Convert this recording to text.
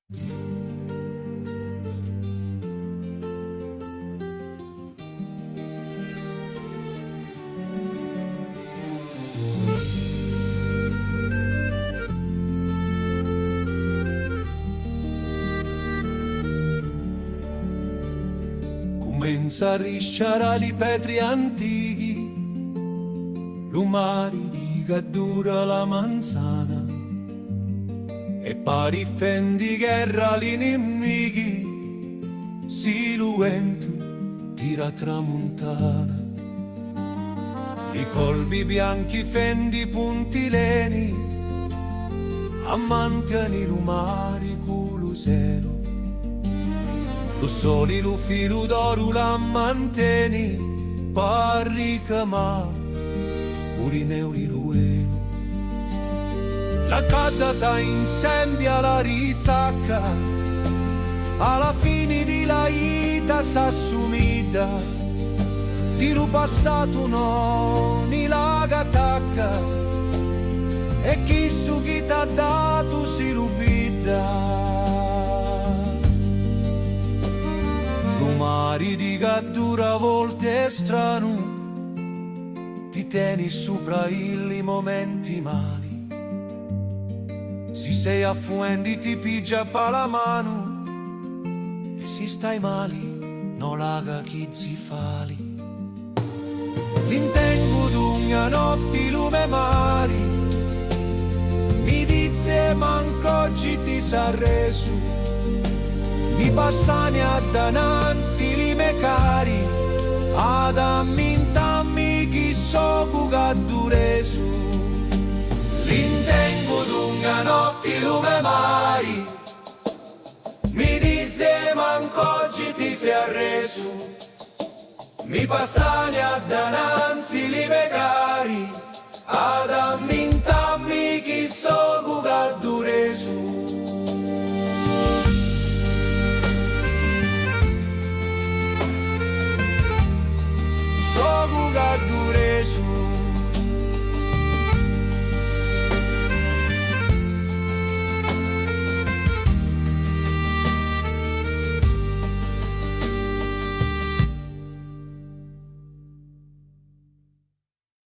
Comincia a risciare i petri antichi, lumari di che dura la manzana, e pari fendi guerra gli nemici, si luento tira tramontana. I colpi bianchi fendi puntileni, ammantani i lumari culusero. Lo soli lo filo d'oro la manteni, parrica ma urineuri lueno. La caddata insieme alla risacca, alla fine di la ita s'assumida, di lo passato non la gatacca, e chi su chi t'ha dato si lupita. Lumari di cattura a volte è strano, ti tieni sopra i momenti mali. Si sei affluenti ti pigia pa la mano, e si stai mali no laga chi zifali. L'intengo d'una notti lume mari, mi dice manco oggi ti sa resu. Mi passani a dananzi li me cari, ad ammintammi chi so cucadduresu. L'intengo d'una notti lume mari, mi dice manco oggi ti sei arreso. Mi passani a dananzi li me cari,